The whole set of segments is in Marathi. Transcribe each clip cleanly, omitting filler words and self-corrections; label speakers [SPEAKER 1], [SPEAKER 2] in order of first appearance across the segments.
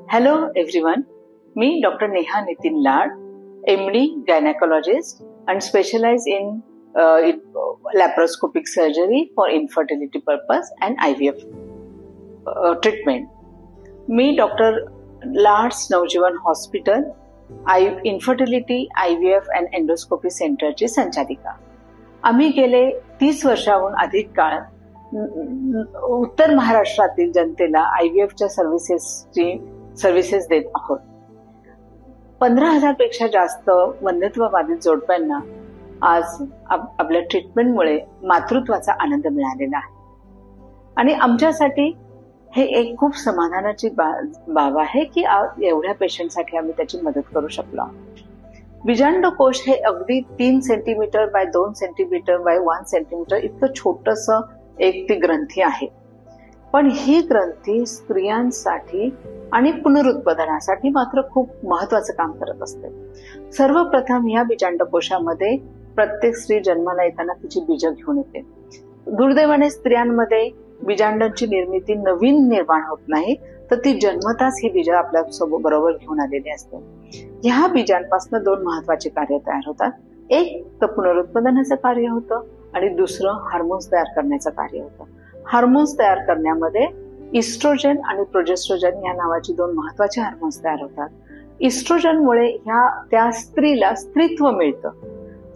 [SPEAKER 1] Hello everyone, me doctor Neha Nitin Lad, MD gynaecologist and specialize in laparoscopic surgery for infertility purpose and IVF treatment. मी doctor Lad's Navjeevan hospital infertility IVF and endoscopy सेंटरची संचालिका. आम्ही गेले 30 वर्षाहून अधिक काळ उत्तर महाराष्ट्रातील जनतेला IVFच्या सर्व्हिसेस देत आहोत. 15,000 पेक्षा जास्त वंध्यत्व बाधित जोडप्यांना आज आपल्या ट्रीटमेंटमुळे मातृत्वाचा आनंद मिळालेला आहे आणि आमच्यासाठी हे एक खूप समाधानाची बाब आहे की एवढ्या पेशंटसाठी आम्ही त्याची मदत करू शकलो. बीजांड कोश हे अगदी 3 centimetre bye 2 centimetre bye 1 centimetre इतकं छोटस एक ती ग्रंथी आहे. पण ही ग्रंथी स्त्रियांसाठी आणि पुनरुत्पादनासाठी मात्र खूप महत्वाचं काम करत असते. सर्वप्रथम या बीजांडकोशामध्ये प्रत्येक स्त्री जन्माला येताना तिची बीज घेऊन येते. दुर्दैवाने स्त्रियांमध्ये बीजांडांची निर्मिती नवीन निर्माण होत नाही, तर ती जन्मताच ही बीज आपल्या सोबत बरोबर घेऊन आलेली असते. ह्या बीजांपासून 2 महत्वाचे कार्य तयार होतात. एक तर पुनरुत्पादनाचं कार्य होतं आणि दुसरं हार्मोन्स तयार करण्याचं कार्य होतं. हार्मोन्स तयार करण्यामध्ये इस्ट्रोजन आणि प्रोजेस्ट्रोजन या नावाची 2 महत्वाचे हार्मोन्स तयार होतात. इस्ट्रोजनमुळे त्या स्त्रीला स्त्रीत्व मिळतं.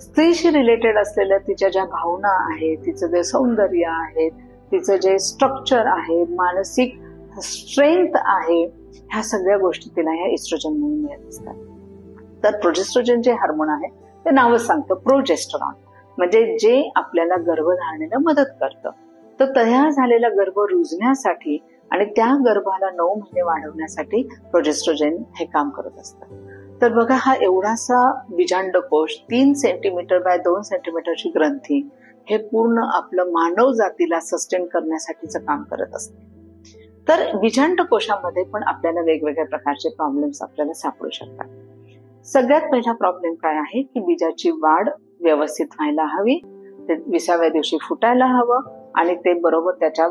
[SPEAKER 1] स्त्रीशी रिलेटेड असलेल्या तिच्या ज्या भावना आहेत, तिचं जे सौंदर्य आहे, तिचं जे स्ट्रक्चर आहे, मानसिक स्ट्रेंथ आहे, ह्या सगळ्या गोष्टी तिला या इस्ट्रोजनमुळे मिळत असतात. तर प्रोजेस्ट्रोजन जे हार्मोन आहे ते नावच सांगतं प्रोजेस्टेरॉन, म्हणजे जे आपल्याला गर्भधारणेला मदत करतं. तर तयार झालेला गर्भ रुजण्यासाठी आणि त्या गर्भाला 9 महिने वाढवण्यासाठी प्रोजेस्ट्रोजन हे काम करत असतं. तर बघा, हा एवढासा बीजांडकोश 3 सेंटीमीटर बाय 2 सेंटीमीटरची ग्रंथी हे पूर्ण आपलं मानव जातीला सस्टेन करण्यासाठीचं काम करत असते. तर बीजांडकोशामध्ये पण आपल्याला वेगवेगळ्या प्रकारचे प्रॉब्लेम्स आपल्याला सापडू शकतात. सगळ्यात पहिला प्रॉब्लेम काय आहे की बीजाची वाढ व्यवस्थित व्हायला हवी, ते 20व्या दिवशी फुटायला हवं आणि ते बरोबर त्याच्या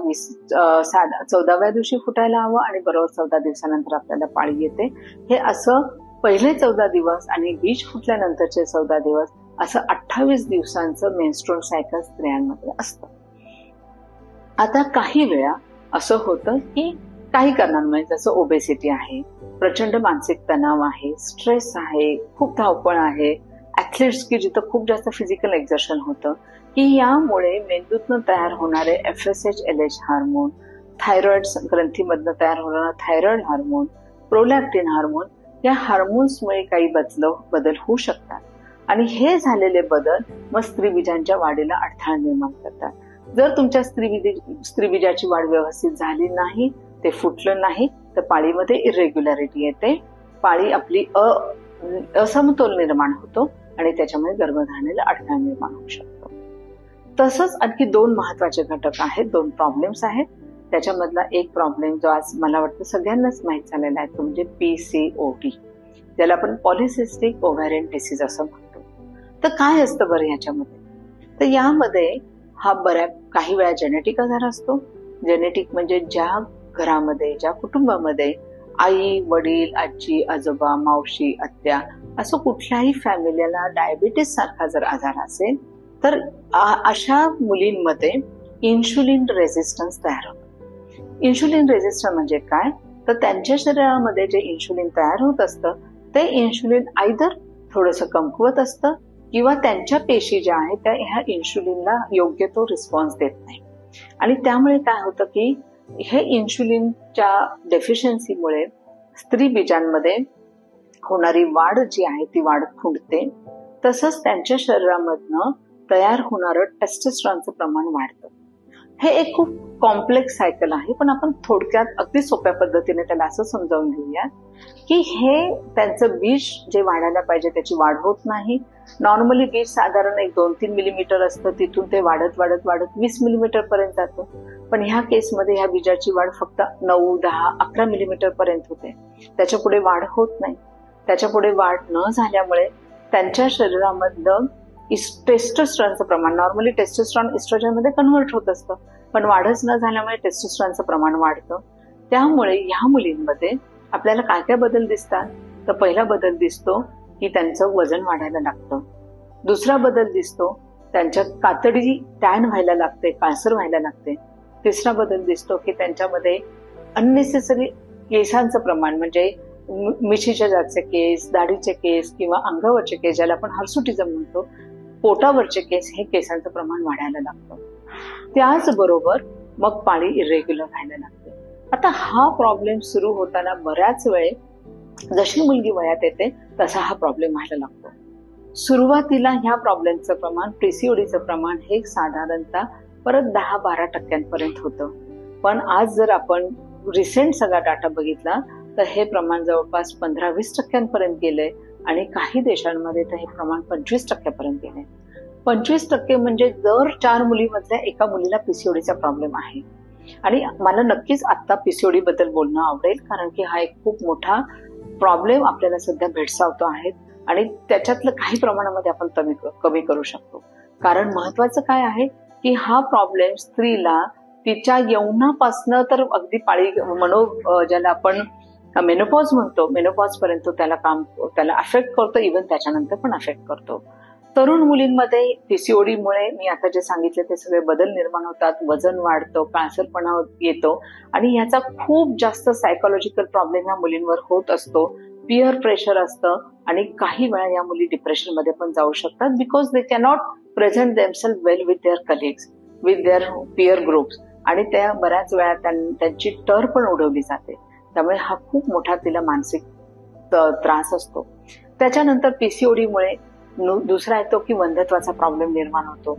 [SPEAKER 1] 14व्या दिवशी फुटायला हवं आणि बरोबर 14 दिवसानंतर आपल्याला पाळी येते. हे असं पहिले 14 दिवस आणि बीज फुटल्यानंतरचे 14 दिवस असं 28 दिवसांचं मेन्स्ट्रुअल सायकल स्त्रियांमध्ये असतं. आता काही वेळा असं होतं की काही कारणांमुळे, जसं ओबेसिटी आहे, प्रचंड मानसिक तणाव आहे, स्ट्रेस आहे, खूप धावपळ आहे, ऍथलीट्स की जिथं खूप जास्त फिजिकल एक्झर्शन होतं, की यामुळे मेंदूतनं तयार होणारे FSH LH हार्मोन, थायरॉइड ग्रंथीमधनं तयार होणारा थायरॉइड हार्मोन, प्रोलॅक्टिन हार्मोन, या हार्मोन्समुळे काही बदल होऊ शकतात आणि हे झालेले बदल मग स्त्रीबीजांच्या वाढीला अडथळा निर्माण करतात. जर तुमच्या स्त्रीबीजाची वाढ व्यवस्थित झाली नाही, ते फुटलं नाही, तर पाळीमध्ये इरेग्युलॅरिटी येते, पाळी आपली असमतोल निर्माण होतो आणि त्याच्यामुळे गर्भधारणेला अडथळा निर्माण होऊ शकतो. तसंच आणखी 2 महत्वाचे घटक आहेत, 2 प्रॉब्लेम्स आहेत. त्याच्यामधला एक प्रॉब्लेम जो आज मला वाटतं सगळ्यांनाच माहीत झालेला आहे, तो म्हणजे PCOD, ज्याला आपण पॉलिसिस्टिक ओव्हॅरियन डिसीज असं म्हणतो. तर काय असतं बरं याच्यामध्ये? तर यामध्ये हा काही वेळा जेनेटिक आजार असतो. जेनेटिक म्हणजे ज्या घरामध्ये, ज्या कुटुंबामध्ये आई, वडील, आजी, आजोबा, मावशी, आत्या असं कुठल्याही फॅमिलीला डायबिटीस सारखा जर आजार असेल, तर अशा मुलींमध्ये इन्शुलिन रेझिस्टन्स तयार होतो. इन्शुलिन रेझिस्टन्स म्हणजे काय? तर त्यांच्या शरीरामध्ये जे इन्शुलिन तयार होत असतं ते इन्शुलिन आयदर थोडंसं कमकुवत असतं किंवा त्यांच्या पेशी ज्या आहेत त्या ह्या इन्शुलिनला योग्य तो रिस्पॉन्स देत नाही आणि त्यामुळे काय होतं की हे इन्शुलिनच्या डेफिशियन्सीमुळे स्त्रीबीजांमध्ये होणारी वाढ जी आहे ती वाढ खुंटते. तसंच त्यांच्या शरीरामधनं तयार होणारं टेस्टोस्टेरॉनचं प्रमाण वाढतं. हे एक खूप कॉम्प्लेक्स सायकल आहे, पण आपण थोडक्यात अगदी सोप्या पद्धतीने त्याला असं समजावून घेऊया की हे त्यांचं बीज जे वाढायला पाहिजे त्याची वाढ होत नाही. नॉर्मली बीज साधारण 1-2-3 मिलीमीटर असतं, तिथून ते वाढत 20 मिलीमीटर पर्यंत जातं. पण ह्या केसमध्ये ह्या बीजाची वाढ फक्त 9, 10, 11 मिलीमीटर पर्यंत होते. त्याच्या पुढे वाढ होत नाही. त्याच्या पुढे वाढ न झाल्यामुळे त्यांच्या शरीरामधलं टेस्टोस्टेरॉनचं प्रमाण, नॉर्मली टेस्टोस्टेरॉन इस्ट्रोजनमध्ये कन्व्हर्ट होत असतं, पण वाढच न झाल्यामुळे टेस्टोस्टेरॉनचं प्रमाण वाढतं. त्यामुळे ह्या मुलींमध्ये आपल्याला काय काय बदल दिसतात? तर पहिला बदल दिसतो की त्यांचं वजन वाढायला लागतं. दुसरा बदल दिसतो त्यांच्यात कातडी टॅन व्हायला लागते, काळसर व्हायला लागते. तिसरा बदल दिसतो की त्यांच्यामध्ये अननेसेसरी केसांचं प्रमाण म्हणजे मिशीच्या जागचे केस, दाढीचे केस किंवा अंगावरचे केस, ज्याला आपण हर्सुटिझम म्हणतो, पोटावरचे केस, हे केसांचं प्रमाण वाढायला लागतं. त्याचबरोबर मग पाळी इरेग्युलर व्हायला लागते. आता हा प्रॉब्लेम सुरू होताना बऱ्याच वेळ जशी मुलगी वयात येते तसा हा प्रॉब्लेम व्हायला लागतो. सुरुवातीला ह्या प्रॉब्लेमचं प्रमाण, पीसीओडीचं प्रमाण हे साधारणतः परत 10-12% होतं. पण आज जर आपण रिसेंट सगळा डाटा बघितला तर हे प्रमाण जवळपास 15-20% गेलंय आणि काही देशांमध्ये तर हे प्रमाण 25% गेलंय. 25% म्हणजे दर 4 मुलीमधल्या एका मुलीला पीसीओडीचा प्रॉब्लेम आहे. आणि मला नक्कीच आता पीसीओडी बद्दल बोलणं आवडेल, कारण की हा एक खूप मोठा प्रॉब्लेम आपल्याला सध्या भेडसावतो आहे आणि त्याच्यातलं काही प्रमाणामध्ये आपण कमी करू शकतो. कारण महत्वाचं काय आहे की हा प्रॉब्लेम स्त्रीला तिच्या यौवनापासनं तर अगदी पाळी ज्याला आपण मेनोपॉज म्हणतो, मेनोपॉज पर्यंत त्याला अफेक्ट करतो, इव्हन त्याच्यानंतर पण अफेक्ट करतो. तरुण मुलींमध्ये पीसीओडीमुळे मी आता जे सांगितले ते सगळे बदल निर्माण होतात, वजन वाढतं, काळसरपणा येतो आणि याचा खूप जास्त सायकोलॉजिकल प्रॉब्लेम या मुलींवर होत असतो. पिअर प्रेशर असतं आणि काही वेळा या मुली डिप्रेशनमध्ये पण जाऊ शकतात, because they cannot present themselves well with their colleagues, with their peer groups, आणि त्या बऱ्याच वेळा त्यांची टर पण उडवली जाते. त्यामुळे हा खूप मोठा तिला मानसिक त्रास असतो. त्याच्यानंतर पीसीओडीमुळे दुसरा येतो की वंध्यत्वाचा प्रॉब्लेम निर्माण होतो.